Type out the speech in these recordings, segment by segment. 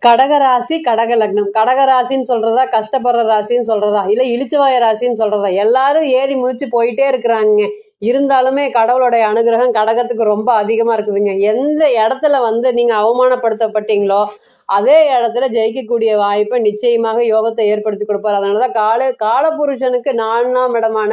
கடகராசி கடக லக்னம். கடகராசின்னு சொல்றதா, கஷ்டப்படுற ராசின்னு சொல்றதா, இல்ல இளிச்சவாய ராசின்னு சொல்றதா, எல்லாரும் ஏறி முதிச்சு போயிட்டே இருக்கிறாங்க. இருந்தாலுமே கடவுளுடைய அனுகிரகம் கடகத்துக்கு ரொம்ப அதிகமா இருக்குதுங்க. எந்த இடத்துல நீங்க அவமானப்படுத்தப்பட்டீங்களோ அதே இடத்துல ஜெயிக்கக்கூடிய வாய்ப்பை நிச்சயமாக யோகத்தை ஏற்படுத்தி கொடுப்பார். அதனாலதான் காலபுருஷனுக்கு 4ஆம் இடமான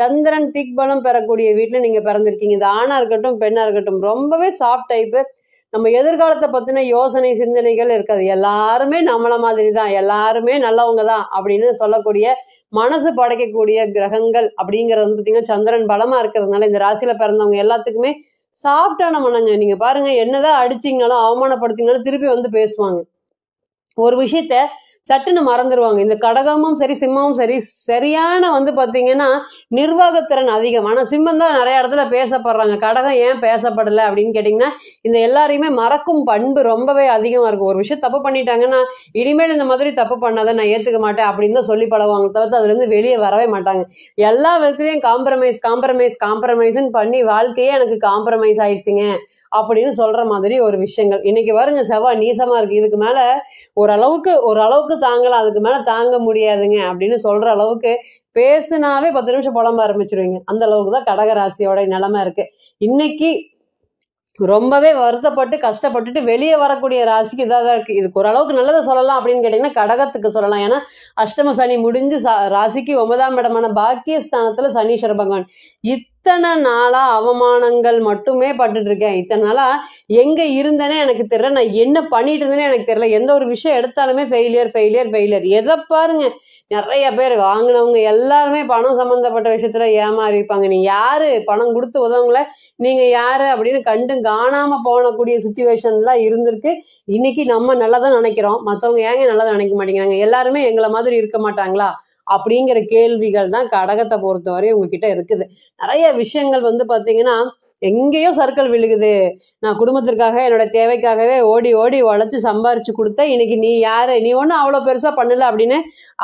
சந்திரன் திக்பலம் பெறக்கூடிய வீட்டுல நீங்க பிறந்திருக்கீங்க. இது ஆணா இருக்கட்டும் பெண்ணா இருக்கட்டும், ரொம்பவே சாஃப்ட் டைப்பு. நம்ம எதிர்காலத்தை பத்தின யோசனை சிந்தனைகள் இருக்காது. எல்லாருமே நம்மள மாதிரி தான், எல்லாருமே நல்லவங்க தான் அப்படின்னு சொல்லக்கூடிய மனசு படைக்கக்கூடிய கிரகங்கள் அப்படிங்கறது பாத்தீங்கன்னா சந்திரன் பலமா இருக்கிறதுனால இந்த ராசியில பிறந்தவங்க எல்லாத்துக்குமே சாஃப்டான மனங்க. நீங்க பாருங்க, என்னதான் அடிச்சீங்கனாலும் அவமானப்படுத்திங்கனாலும் திருப்பி பேசுவாங்க. ஒரு விஷயத்த சட்டுன்னு மறந்துடுவாங்க. இந்த கடகமும் சரி சிம்மமும் சரி சரியான பாத்தீங்கன்னா நிர்வாகத்திறன் அதிகம். ஆனா சிம்மம் தான் நிறைய இடத்துல பேசப்படுறாங்க. கடகம் ஏன் பேசப்படலை அப்படின்னு கேட்டீங்கன்னா, இந்த எல்லாரையுமே மறக்கும் பண்பு ரொம்பவே அதிகமா இருக்கும். ஒரு விஷயம் தப்பு பண்ணிட்டாங்கன்னா இனிமேல் இந்த மாதிரி தப்பு பண்ணாத நான் ஏத்துக்க மாட்டேன் அப்படின்னு தான் சொல்லி பழகுவாங்க, தவிர்த்து அதுல இருந்து வெளியே வரவே மாட்டாங்க. எல்லா விதத்துலயும் காம்ப்ரமைஸ்ன்னு பண்ணி வாழ்க்கையே எனக்கு காம்ப்ரமைஸ் ஆயிடுச்சுங்க அப்படின்னு சொல்ற மாதிரி ஒரு விஷயங்கள். இன்னைக்கு பாருங்க, செவ்வாய் நீசமா இருக்கு. இதுக்கு மேல ஓரளவுக்கு தாங்கலாம், அதுக்கு மேல தாங்க முடியாதுங்க அப்படின்னு சொல்ற அளவுக்கு பேசுனாவே 10 நிமிஷம் புலம்ப ஆரம்பிச்சிருவீங்க. அந்த அளவுக்கு தான் கடகராசியோட நிலைமை இருக்கு. இன்னைக்கு ரொம்பவே வருத்தப்பட்டு கஷ்டப்பட்டுட்டு வெளியே வரக்கூடிய ராசிக்கு இதாக இருக்கு. இதுக்கு ஓரளவுக்கு நல்லதை சொல்லலாம் அப்படின்னு கேட்டீங்கன்னா கடகத்துக்கு சொல்லலாம். ஏன்னா அஷ்டம சனி முடிஞ்சு ராசிக்கு 9ஆம் இடமான பாக்கியஸ்தானத்துல சனீஸ்வர பகவான். இத்தனை நாளா அவமானங்கள் மட்டுமே பட்டுட்டு இருக்கேன். இத்தனை நாளா எங்க இருந்தேனே எனக்கு தெரியல, நான் என்ன பண்ணிட்டு இருந்தேனே எனக்கு தெரியல. எந்த ஒரு விஷயம் எடுத்தாலுமே ஃபெயிலியர். எதை பாருங்க, நிறைய பேர் வாங்கினவங்க எல்லாருமே பணம் சம்பந்தப்பட்ட விஷயத்துல ஏமாறி இருப்பாங்க. நீ யாரு, பணம் கொடுத்து உதவுங்கள நீங்க யாரு அப்படின்னு கண்டு காணாம போனக்கூடிய சுச்சுவேஷன்லாம் இருந்திருக்கு. இன்னைக்கு நம்ம நல்லதான் நினைக்கிறோம், மற்றவங்க ஏங்க நல்லதான் நினைக்க மாட்டேங்கிறாங்க, எல்லாருமே எங்களை மாதிரி இருக்க மாட்டாங்களா அப்படிங்கிற கேள்விகள் தான் கடகத்தை பொறுத்தவரை உங்ககிட்ட இருக்குது. நிறைய விஷயங்கள் பாத்தீங்கன்னா எங்கேயோ சர்க்கிள் விழுகுது. நான் குடும்பத்திற்காக என்னோட தேவைக்காகவே ஓடி ஓடி உழைச்சு சம்பாரிச்சு கொடுத்தேன், இன்னைக்கு நீ யாரு, நீ ஒன்றும் அவ்வளோ பெருசா பண்ணல அப்படின்னு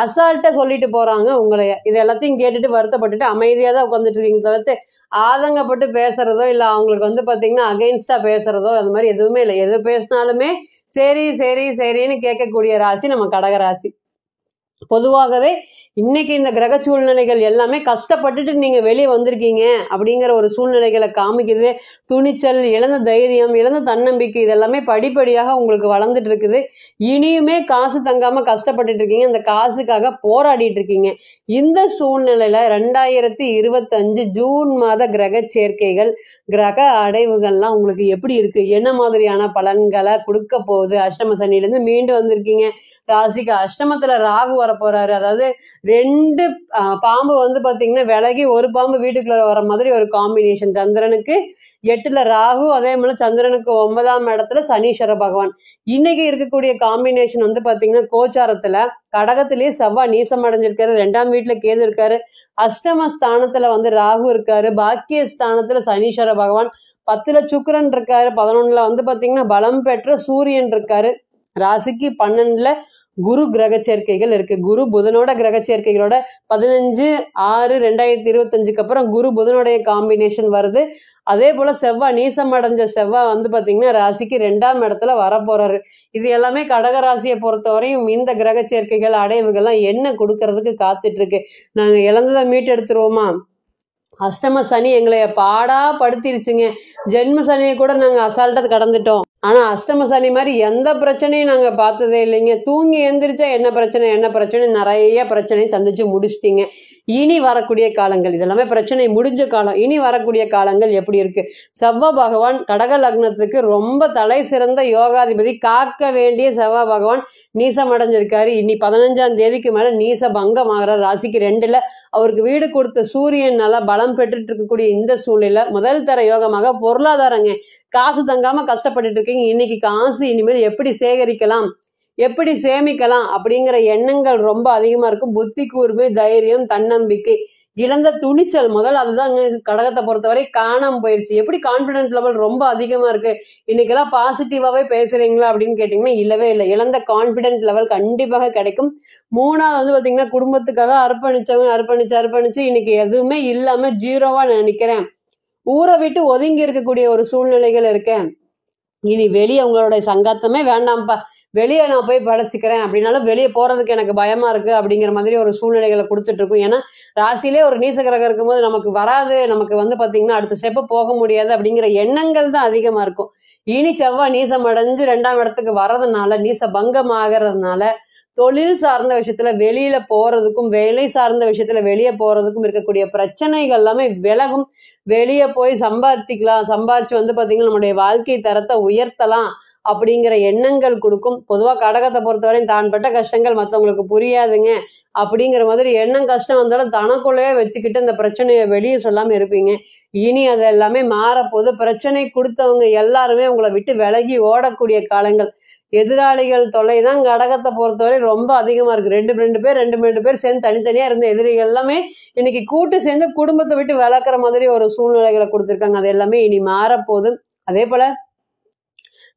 அசால்ட்டா சொல்லிட்டு போறாங்க உங்களைய. இது எல்லாத்தையும் கேட்டுட்டு வருத்தப்பட்டுட்டு அமைதியாக தான் உட்காந்துட்டு இருக்கீங்க, தவிர்த்து ஆதங்கப்பட்டு பேசுறதோ இல்லை அவங்களுக்கு பாத்தீங்கன்னா அகெயின்ஸ்டா பேசுறதோ அது மாதிரி எதுவுமே இல்லை. எது பேசினாலுமே சரி சரி சரின்னு கேட்கக்கூடிய ராசி நம்ம கடகராசி. பொதுவாகவே இன்னைக்கு இந்த கிரக சூழ்நிலைகள் எல்லாமே கஷ்டப்பட்டுட்டு நீங்க வெளியே வந்திருக்கீங்க அப்படிங்கிற ஒரு சூழ்நிலைகளை காமிக்குது. துணிச்சல், இழந்த தைரியம், இழந்த தன்னம்பிக்கை இதெல்லாமே படிப்படியாக உங்களுக்கு வளர்ந்துட்டு இருக்குது. இனியுமே காசு தங்காம கஷ்டப்பட்டுட்டு இருக்கீங்க, இந்த காசுக்காக போராடிட்டு இருக்கீங்க. இந்த சூழ்நிலையில 2025 ஜூன் மாத கிரக சேர்க்கைகள், கிரக அடைவுகள்லாம் உங்களுக்கு எப்படி இருக்கு, என்ன மாதிரியான பலன்களை கொடுக்க போகுது? அஷ்டம சனியிலேருந்து மீண்டு வந்திருக்கீங்க. ராசிக்கு அஷ்டமத்துல ராகு வர போறாரு. அதாவது 2 பாம்பு பாத்தீங்கன்னா விலகி ஒரு பாம்பு வீட்டுக்குள்ள வர மாதிரி ஒரு காம்பினேஷன். சந்திரனுக்கு 8ல ராகு, அதே போல சந்திரனுக்கு 9ஆம் இடத்துல சனீஸ்வர பகவான். இன்னைக்கு இருக்கக்கூடிய காம்பினேஷன் பாத்தீங்கன்னா கோச்சாரத்துல கடகத்திலேயே செவ்வாய் நீசம் அடைஞ்சிருக்காரு, 2ஆம் வீட்டுல கேது இருக்காரு, அஷ்டம ஸ்தானத்துல ராகு இருக்காரு, பாக்கிய ஸ்தானத்துல சனீஸ்வர பகவான், 10ல சுக்கிரன் இருக்காரு, 11ல பாத்தீங்கன்னா பலம் பெற்ற சூரியன் இருக்காரு. ராசிக்கு 12ல குரு கிரக சேர்க்கைகள் இருக்கு. குரு புதனோட கிரக சேர்க்கைகளோட 15/6/2025 அப்புறம் குரு புதனுடைய காம்பினேஷன் வருது. அதே போல செவ்வாய் நீசம் அடைஞ்ச செவ்வாய் பாத்தீங்கன்னா ராசிக்கு 2ஆம் இடத்துல வர போறாரு. இது எல்லாமே கடகராசியை பொறுத்தவரையும் இந்த கிரக சேர்க்கைகள் அடைவுகள்லாம் என்ன கொடுக்கறதுக்கு காத்துட்டு இருக்கு. நாங்க இழந்ததை மீட்டு எடுத்துருவோமா? அஷ்டம சனி எங்களை பாடா படுத்திருச்சுங்க. ஜென்ம சனியை கூட நாங்க அசால்ட்டா கடந்துட்டோம். ஆனா அஷ்டம சனி மாதிரி எந்த பிரச்சனையும் நாங்க பார்த்ததே இல்லைங்க. தூங்கி எந்திரிச்சா என்ன பிரச்சனை நிறைய பிரச்சனையை சந்திச்சு முடிச்சிட்டீங்க. இனி வரக்கூடிய காலங்கள் இதெல்லாமே பிரச்சனை முடிஞ்ச காலம். இனி வரக்கூடிய காலங்கள் எப்படி இருக்கு? செவ்வாய் பகவான் கடக லக்னத்துக்கு ரொம்ப தலை சிறந்த யோகாதிபதி. காக்க வேண்டிய செவ்வாய் பகவான் நீசம் அடைஞ்சிருக்காரு. இனி 15ஆம் தேதிக்கு மேல நீச பங்கம் ஆகிறார். ராசிக்கு 2ல அவருக்கு வீடு கொடுத்த சூரியன் நல்லா பலம் பெற்றுட்டு இருக்கக்கூடிய இந்த சூழ்நிலை முதல் தர யோகமாக பொருளாதாரங்க. காசு தங்காம கஷ்டப்பட்டுட்டு இருக்கீங்க. இன்னைக்கு காசு இனிமேல் எப்படி சேகரிக்கலாம், எப்படி சேமிக்கலாம் அப்படிங்கிற எண்ணங்கள் ரொம்ப அதிகமா இருக்கும். புத்தி கூர்மை, தைரியம், தன்னம்பிக்கை, இழந்த துணிச்சல் முதல்ல அதுதான் கடகத்தை பொறுத்தவரை காணாம போயிருச்சு. எப்படி கான்பிடன்ட் லெவல் ரொம்ப அதிகமா இருக்கு, இன்னைக்கெல்லாம் பாசிட்டிவாவே பேசுறீங்களா அப்படின்னு கேட்டீங்கன்னா இல்லவே இல்லை. இழந்த கான்பிடன்ட் லெவல் கண்டிப்பாக கிடைக்கும். 3வது பாத்தீங்கன்னா குடும்பத்துக்காக அர்ப்பணிச்சு இன்னைக்கு எதுவுமே இல்லாம ஜீரோவா நான் நினைக்கிறேன், ஊரை விட்டு ஒதுங்கி இருக்கக்கூடிய ஒரு சூழ்நிலைகள் இருக்கேன். இனி வெளியே உங்களுடைய சங்காத்தமே வேண்டாம்ப்பா, வெளியே நான் போய் பழச்சிக்கிறேன் அப்படின்னாலும் வெளியே போகிறதுக்கு எனக்கு பயமாக இருக்குது அப்படிங்கிற மாதிரி ஒரு சூழ்நிலைகளை கொடுத்துட்ருக்கும். ஏன்னா ராசியிலே ஒரு நீச கிரகம் இருக்கும்போது நமக்கு வராது, நமக்கு வந்து பார்த்திங்கன்னா அடுத்த ஸ்டெப்பு போக முடியாது அப்படிங்கிற எண்ணங்கள் தான் அதிகமாக இருக்கும். இனி செவ்வாய் நீசம் அடைஞ்சு 2ஆம் இடத்துக்கு வர்றதுனால, நீச பங்கம் ஆகிறதுனால தொழில் சார்ந்த விஷயத்துல வெளியில போறதுக்கும் வேலை சார்ந்த விஷயத்துல வெளியே போறதுக்கும் இருக்கக்கூடிய பிரச்சனைகள் எல்லாமே விலகும். வெளியே போய் சம்பாதிக்கலாம், சம்பாதிச்சு வந்து பாத்தீங்கன்னா நம்மளுடைய வாழ்க்கை தரத்தை உயர்த்தலாம் அப்படிங்கிற எண்ணங்கள் கொடுக்கும். பொதுவாக கடகத்தை பொறுத்தவரையும் தான் பட்ட கஷ்டங்கள் மற்றவங்களுக்கு புரியாதுங்க அப்படிங்கிற மாதிரி எண்ணம் கஷ்டம் வந்தாலும் தனக்குள்ளேயே வச்சுக்கிட்டு இந்த பிரச்சனையை வெளியே சொல்லாமல் இருப்பீங்க. இனி அது எல்லாமே மாறப்போது. பிரச்சனை கொடுத்தவங்க எல்லாருமே உங்களை விட்டு விலகி ஓடக்கூடிய காலங்கள். எதிராளிகள் தொல்லை தான் கடகத்தை பொறுத்தவரை ரொம்ப அதிகமாக இருக்குது. ரெண்டு பேர் சேர்ந்து தனித்தனியாக இருந்த எதிரிகள் எல்லாமே இன்னைக்கு கூட்டு சேர்ந்து குடும்பத்தை விட்டு விளக்குற மாதிரி ஒரு சூழ்நிலைகளை கொடுத்துருக்காங்க. அது எல்லாமே இனி மாறப்போகுது. அதே போல்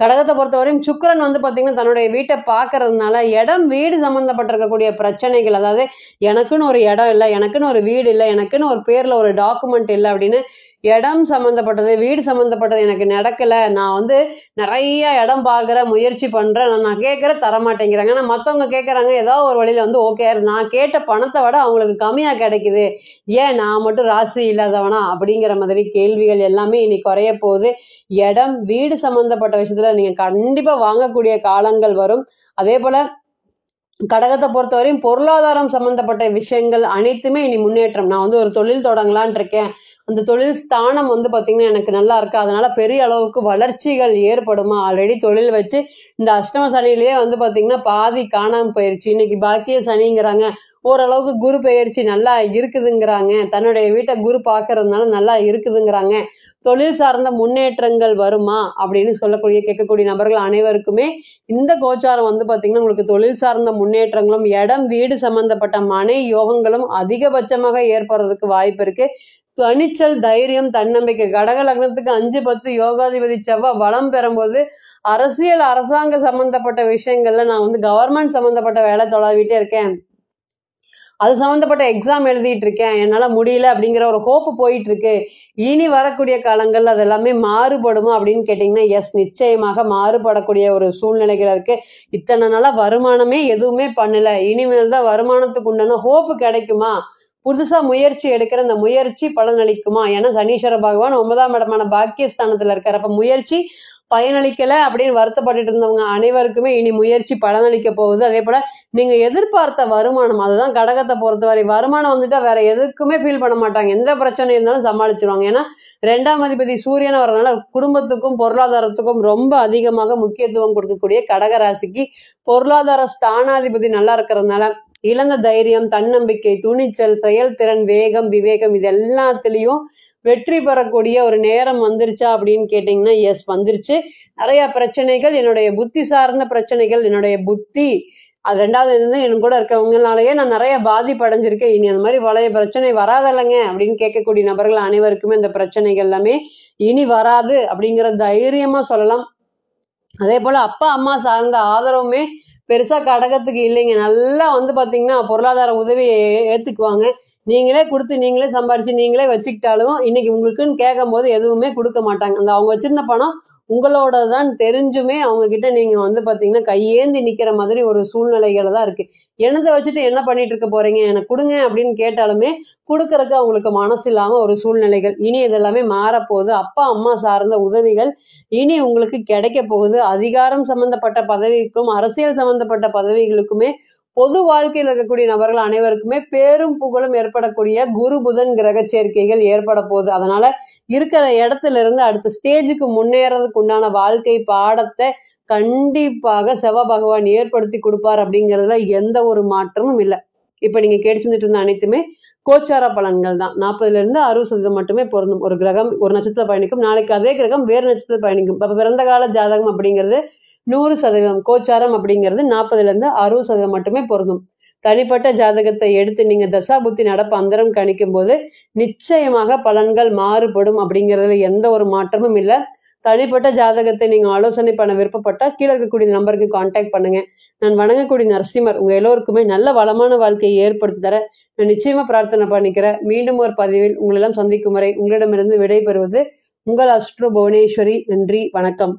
கடகத்தை பொறுத்தவரையும் சுக்கிரன் வந்து பார்த்தீங்கன்னா தன்னுடைய வீட்டை பார்க்கறதுனால இடம் வீடு சம்மந்தப்பட்டிருக்கக்கூடிய பிரச்சனைகள், அதாவது எனக்குன்னு ஒரு இடம் இல்லை, எனக்குன்னு ஒரு வீடு இல்லை, எனக்குன்னு ஒரு பேரில் ஒரு டாக்குமெண்ட் இல்லை அப்படின்னு இடம் சம்மந்தப்பட்டது வீடு சம்மந்தப்பட்டது எனக்கு நடக்கலை, நான் வந்து நிறைய இடம் பார்க்குறேன் முயற்சி பண்ணுறேன், நான் கேட்குற தரமாட்டேங்கிறாங்க. ஆனால் மற்றவங்க கேட்குறாங்க ஏதோ ஒரு வழியில் வந்து ஓகே நான் கேட்ட பணத்தை விட அவங்களுக்கு கம்மியாக கிடைக்குது, ஏன் நான் மட்டும் ராசி இல்லாதவனா அப்படிங்கிற மாதிரி கேள்விகள் எல்லாமே இனி குறைய போகுது. இடம் வீடு சம்மந்தப்பட்ட விஷயத்தில் நீங்கள் கண்டிப்பாக வாங்கக்கூடிய காலங்கள் வரும். அதே போல் கடகத்தை பொறுத்தவரையும் பொருளாதாரம் சம்மந்தப்பட்ட விஷயங்கள் அனைத்துமே இனி முன்னேற்றம். நான் வந்து ஒரு தொழில் தொடங்கலான் இருக்கேன், அந்த தொழில் ஸ்தானம் வந்து பார்த்திங்கன்னா எனக்கு நல்லா இருக்கு, அதனால பெரிய அளவுக்கு வளர்ச்சிகள் ஏற்படுமா. ஆல்ரெடி தொழில் வச்சு இந்த அஷ்டம சனிலேயே வந்து பார்த்திங்கன்னா பாதி காணாமல் போயிடுச்சு. இன்னைக்கு பாக்கிய சனிங்கிறாங்க, ஓரளவுக்கு குரு பெயர்ச்சி நல்லா இருக்குதுங்கிறாங்க, தன்னுடைய வீட்டை குரு பார்க்கறதுனால நல்லா இருக்குதுங்கிறாங்க. தொழில் சார்ந்த முன்னேற்றங்கள் வருமா அப்படின்னு கேட்கக்கூடிய நபர்கள் அனைவருக்குமே இந்த கோச்சாரம் வந்து பார்த்திங்கன்னா உங்களுக்கு தொழில் சார்ந்த முன்னேற்றங்களும் இடம் வீடு சம்பந்தப்பட்ட மனை யோகங்களும் அதிகபட்சமாக ஏற்படுறதுக்கு வாய்ப்பு இருக்கு. துணிச்சல், தைரியம், தன்னம்பிக்கை. கடக லக்னத்துக்கு 5-10 யோகாதிபதி செவ்வாய் வளம் பெறும்போது அரசியல் அரசாங்க சம்பந்தப்பட்ட விஷயங்கள்ல நான் வந்து கவர்மெண்ட் சம்பந்தப்பட்ட வேலை தொலைவிட்டே இருக்கேன், அது சம்மந்தப்பட்ட எக்ஸாம் எழுதிட்டு இருக்கேன், என்னால் முடியல அப்படிங்கிற ஒரு ஹோப்பு போயிட்டு இருக்கு, இனி வரக்கூடிய காலங்கள் அது எல்லாமே மாறுபடுமா அப்படின்னு கேட்டிங்கன்னா எஸ், நிச்சயமாக மாறுபடக்கூடிய ஒரு சூழ்நிலைகள் இருக்கு. இத்தனை நாளாக வருமானமே எதுவுமே பண்ணல, இனிமேல் தான் வருமானத்துக்கு உண்டான ஹோப்பு கிடைக்குமா, புதுசாக முயற்சி எடுக்கிற இந்த முயற்சி பலனளிக்குமா. ஏன்னா சனீஸ்வர பகவான் 9ஆம் இடமான பாக்கியஸ்தானத்தில் இருக்கார். அப்போ முயற்சி பயனளிக்கலை அப்படின்னு வருத்தப்பட்டு இருந்தவங்க அனைவருக்குமே இனி முயற்சி பலனளிக்க போகுது. அதே போல் நீங்கள் எதிர்பார்த்த வருமானம், அதுதான் கடகத்தை பொறுத்தவரை வருமானம் வந்துட்டா வேற எதுக்குமே ஃபீல் பண்ண மாட்டாங்க, எந்த பிரச்சனை இருந்தாலும் சமாளிச்சிருவாங்க. ஏன்னா 2ஆம் அதிபதி சூரியனை வரதுனால குடும்பத்துக்கும் பொருளாதாரத்துக்கும் ரொம்ப அதிகமாக முக்கியத்துவம் கொடுக்கக்கூடிய கடக ராசிக்கு பொருளாதார ஸ்தானாதிபதி நல்லா இருக்கிறதுனால இழந்த தைரியம், தன்னம்பிக்கை, துணிச்சல், செயல்திறன், வேகம், விவேகம் இது எல்லாத்துலேயும் வெற்றி பெறக்கூடிய ஒரு நேரம் வந்துருச்சா அப்படின்னு கேட்டிங்கன்னா எஸ் வந்துருச்சு. நிறையா பிரச்சனைகள் என்னுடைய புத்தி சார்ந்த பிரச்சனைகள், என்னுடைய புத்தி அது 2வது இருந்து என் கூட இருக்கவங்களாலேயே நான் நிறைய பாதிப்படைஞ்சிருக்கேன், இனி அந்த மாதிரி பழைய பிரச்சனை வராதல்லைங்க அப்படின்னு கேட்கக்கூடிய நபர்கள் அனைவருக்குமே இந்த பிரச்சனைகள் எல்லாமே இனி வராது அப்படிங்கிற தைரியமாக சொல்லலாம். அதே போல் அப்பா அம்மா சார்ந்த ஆதரவுமே பெருசாக கடகத்துக்கு இல்லைங்க. நல்லா வந்து பார்த்திங்கன்னா பொருளாதார உதவியை ஏற்றுக்குவாங்க, நீங்களே கொடுத்து நீங்களே சம்பாரித்து நீங்களே வச்சுக்கிட்டாலும் இன்னைக்கு உங்களுக்குன்னு கேட்கும் போது எதுவுமே கொடுக்க மாட்டாங்க. அந்த அவங்க வச்சுருந்த பணம் உங்களோட தான் தெரிஞ்சுமே அவங்கக்கிட்ட நீங்கள் வந்து பார்த்திங்கன்னா கையேந்தி நிற்கிற மாதிரி ஒரு சூழ்நிலைகள் தான் இருக்குது. என்னத்தை வச்சுட்டு என்ன பண்ணிட்டு இருக்க போகிறீங்க, எனக்கு கொடுங்க அப்படின்னு கேட்டாலுமே கொடுக்கறதுக்கு அவங்களுக்கு மனசு இல்லாமல் ஒரு சூழ்நிலைகள். இனி இதெல்லாமே மாறப்போகுது. அப்பா அம்மா சார்ந்த உதவிகள் இனி உங்களுக்கு கிடைக்க போகுது. அதிகாரம் சம்மந்தப்பட்ட பதவிக்கும் அரசியல் சம்மந்தப்பட்ட பதவிகளுக்குமே பொது வாழ்க்கையில் இருக்கக்கூடிய நபர்கள் அனைவருக்குமே பேரும் புகழும் ஏற்படக்கூடிய குரு புதன் கிரக சேர்க்கைகள் ஏற்பட போகுது. அதனால இருக்கிற இடத்துல இருந்து அடுத்த ஸ்டேஜுக்கு முன்னேறதுக்கு உண்டான வாழ்க்கை பாடத்தை கண்டிப்பாக செவ்வாய் பகவான் ஏற்படுத்தி கொடுப்பார் அப்படிங்கிறதுல எந்த ஒரு மாற்றமும் இல்லை. இப்போ நீங்கள் கேட்டுட்டு இருந்த அனைத்துமே கோச்சார பலன்கள் தான். 40% 60% மட்டுமே பொருந்தும். ஒரு கிரகம் ஒரு நட்சத்திர பயணிக்கும், நாளைக்கு அதே கிரகம் வேறு நட்சத்திர பயணிக்கும். இப்போ பிறந்த கால ஜாதகம் அப்படிங்கிறது 100%, கோச்சாரம் அப்படிங்கிறது 40% 60% மட்டுமே பொருந்தும். தனிப்பட்ட ஜாதகத்தை எடுத்து நீங்கள் தசாபுத்தி நடப்பு அந்தரம் கணிக்கும் போது நிச்சயமாக பலன்கள் மாறுபடும் அப்படிங்கிறதுல எந்த ஒரு மாற்றமும் இல்லை. தனிப்பட்ட ஜாதகத்தை நீங்கள் ஆலோசனை பண்ண விருப்பப்பட்டால் கீழே இருக்கக்கூடிய நம்பருக்கு கான்டாக்ட் பண்ணுங்கள். நான் வணங்கக்கூடிய நரசிம்மர் உங்கள் எல்லோருக்குமே நல்ல வளமான வாழ்க்கையை ஏற்படுத்தி தர நான் நிச்சயமாக பிரார்த்தனை பண்ணிக்கிறேன். மீண்டும் ஒரு பதிவில் உங்களெல்லாம் சந்திக்கும் வரை உங்களிடமிருந்து விடைபெறுவது உங்கள் அஸ்ட்ரோ புவனேஸ்வரி. நன்றி, வணக்கம்.